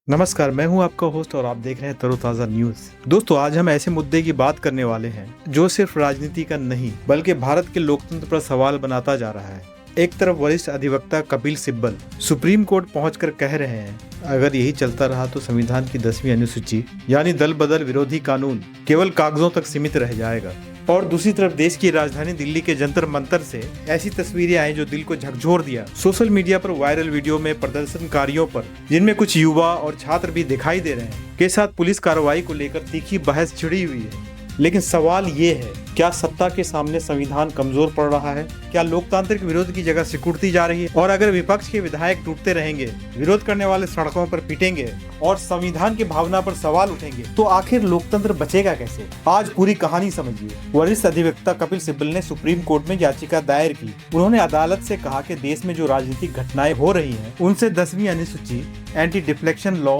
नमस्कार, मैं हूं आपका होस्ट और आप देख रहे हैं तरोताज़ा न्यूज़। दोस्तों, आज हम ऐसे मुद्दे की बात करने वाले हैं जो सिर्फ राजनीति का नहीं बल्कि भारत के लोकतंत्र पर सवाल बनाता जा रहा है। एक तरफ वरिष्ठ अधिवक्ता कपिल सिब्बल सुप्रीम कोर्ट पहुंचकर कह रहे हैं, अगर यही चलता रहा तो संविधान की 10वीं अनुसूची यानी दल बदल विरोधी कानून केवल कागजों तक सीमित रह जाएगा। और दूसरी तरफ देश की राजधानी दिल्ली के जंतर मंतर से ऐसी तस्वीरें आई जो दिल को झकझोर दिया। सोशल मीडिया पर वायरल वीडियो में प्रदर्शनकारियों पर, जिनमें कुछ युवा और छात्र भी दिखाई दे रहे हैं, के साथ पुलिस कार्रवाई को लेकर तीखी बहस छिड़ी हुई है। लेकिन सवाल ये है, क्या सत्ता के सामने संविधान कमजोर पड़ रहा है? क्या लोकतांत्रिक विरोध की जगह सिकुड़ती जा रही है? और अगर विपक्ष के विधायक टूटते रहेंगे, विरोध करने वाले सड़कों पर पिटेंगे और संविधान की भावना पर सवाल उठेंगे, तो आखिर लोकतंत्र बचेगा कैसे? आज पूरी कहानी समझिए। वरिष्ठ अधिवक्ता कपिल सिब्बल ने सुप्रीम कोर्ट में याचिका दायर की। उन्होंने अदालत से कहा कि देश में जो राजनीतिक घटनाएं हो रही हैं, उनसे 10वीं अनुसूची एंटी डिफ्लेक्शन लॉ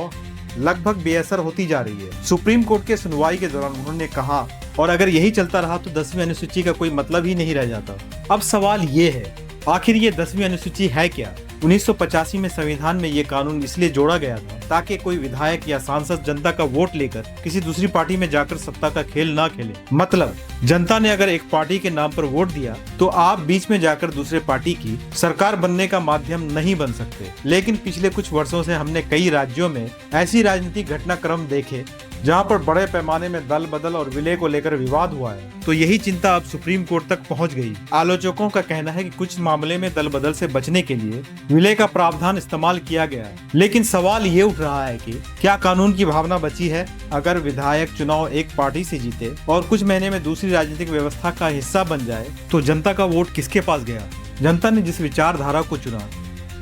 लगभग बेअसर होती जा रही है। सुप्रीम कोर्ट के सुनवाई के दौरान उन्होंने कहा, और अगर यही चलता रहा तो 10वीं अनुसूची का कोई मतलब ही नहीं रह जाता। अब सवाल ये है, आखिर ये 10वीं अनुसूची है क्या? 1985 में संविधान में ये कानून इसलिए जोड़ा गया था ताकि कोई विधायक या सांसद जनता का वोट लेकर किसी दूसरी पार्टी में जाकर सत्ता का खेल ना खेले। मतलब, जनता ने अगर एक पार्टी के नाम पर वोट दिया तो आप बीच में जाकर दूसरे पार्टी की सरकार बनने का माध्यम नहीं बन सकते। लेकिन पिछले कुछ वर्षों से हमने कई राज्यों में ऐसी राजनीतिक घटनाक्रम देखे जहां पर बड़े पैमाने में दल बदल और विलय को लेकर विवाद हुआ है। तो यही चिंता अब सुप्रीम कोर्ट तक पहुंच गई। आलोचकों का कहना है कि कुछ मामले में दल बदल से बचने के लिए विलय का प्रावधान इस्तेमाल किया गया है। लेकिन सवाल ये उठ रहा है कि क्या कानून की भावना बची है? अगर विधायक चुनाव एक पार्टी से जीते और कुछ महीने में दूसरी राजनीतिक व्यवस्था का हिस्सा बन जाए तो जनता का वोट किसके पास गया? जनता ने जिस विचारधारा को चुना,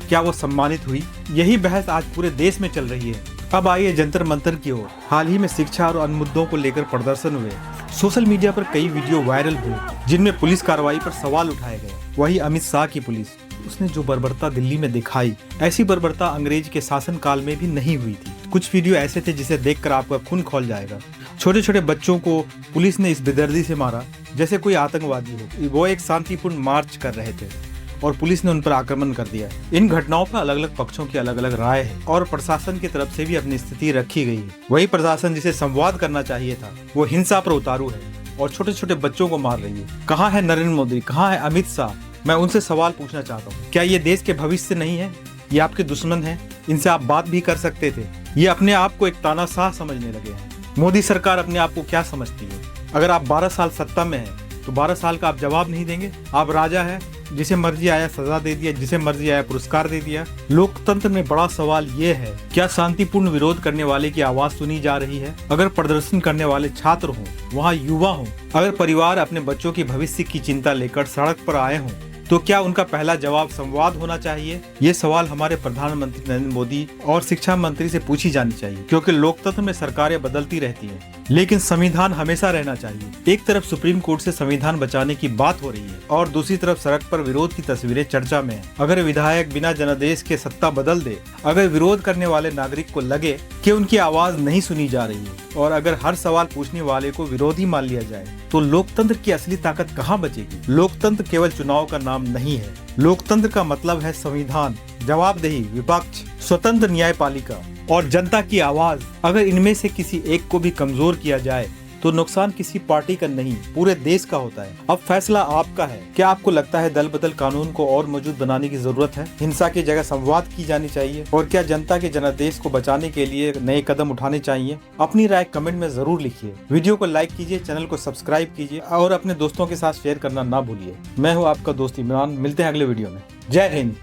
क्या वो सम्मानित हुई? यही बहस आज पूरे देश में चल रही है। अब आइए जंतर मंतर की ओर। हाल ही में शिक्षा और अन्य मुद्दों को लेकर प्रदर्शन हुए। सोशल मीडिया पर कई वीडियो वायरल हुए जिनमें पुलिस कार्रवाई पर सवाल उठाए गए। वही अमित शाह की पुलिस, उसने जो बर्बरता दिल्ली में दिखाई, ऐसी बर्बरता अंग्रेज के शासन काल में भी नहीं हुई थी। कुछ वीडियो ऐसे थे जिसे देखकर आपका खून खौल जाएगा। छोटे छोटे बच्चों को पुलिस ने इस बेदर्दी से मारा जैसे कोई आतंकवादी हो। वो एक शांतिपूर्ण मार्च कर रहे थे और पुलिस ने उन पर आक्रमण कर दिया। इन घटनाओं पर अलग अलग पक्षों की अलग अलग राय है और प्रशासन की तरफ से भी अपनी स्थिति रखी गई है। वही प्रशासन जिसे संवाद करना चाहिए था, वो हिंसा पर उतारू है और छोटे छोटे बच्चों को मार रही है। कहाँ है नरेंद्र मोदी, कहाँ है अमित शाह? मैं उनसे सवाल पूछना चाहता हूँ, क्या ये देश के भविष्य नहीं है? ये आपके दुश्मन है, इनसे आप बात भी कर सकते थे। ये अपने आप को एक तानाशाह समझने लगे हैं। मोदी सरकार अपने आप को क्या समझती है? अगर आप 12 साल सत्ता में हैं तो 12 साल का आप जवाब नहीं देंगे? आप राजा है, जिसे मर्जी आया सजा दे दिया, जिसे मर्जी आया पुरस्कार दे दिया। लोकतंत्र में बड़ा सवाल ये है, क्या शांतिपूर्ण विरोध करने वाले की आवाज सुनी जा रही है? अगर प्रदर्शन करने वाले छात्र हों, वहाँ युवा हों, अगर परिवार अपने बच्चों के भविष्य की चिंता लेकर सड़क पर आए हों, तो क्या उनका पहला जवाब संवाद होना चाहिए? ये सवाल हमारे प्रधानमंत्री नरेंद्र मोदी और शिक्षा मंत्री से पूछी जानी चाहिए, क्योंकि लोकतंत्र में सरकारें बदलती रहती हैं, लेकिन संविधान हमेशा रहना चाहिए। एक तरफ सुप्रीम कोर्ट से संविधान बचाने की बात हो रही है और दूसरी तरफ सड़क पर विरोध की तस्वीरें चर्चा में है। अगर विधायक बिना जनादेश के सत्ता बदल दे, अगर विरोध करने वाले नागरिक को लगे कि उनकी आवाज नहीं सुनी जा रही है और अगर हर सवाल पूछने वाले को विरोधी मान लिया जाए, तो लोकतंत्र की असली ताकत कहाँ बचेगी? लोकतंत्र केवल चुनाव का नाम नहीं है। लोकतंत्र का मतलब है संविधान, जवाबदेही, विपक्ष, स्वतंत्र न्यायपालिका और जनता की आवाज। अगर इनमें से किसी एक को भी कमजोर किया जाए तो नुकसान किसी पार्टी का नहीं, पूरे देश का होता है। अब फैसला आपका है। क्या आपको लगता है दल बदल कानून को और मजबूत बनाने की जरूरत है? हिंसा की जगह संवाद की जानी चाहिए? और क्या जनता के जनादेश को बचाने के लिए नए कदम उठाने चाहिए? अपनी राय कमेंट में जरूर लिखिए। वीडियो को लाइक कीजिए, चैनल को सब्सक्राइब कीजिए और अपने दोस्तों के साथ शेयर करना ना भूलिए। मैं हूँ आपका दोस्त इमरान। मिलते हैं अगले वीडियो में। जय हिंद।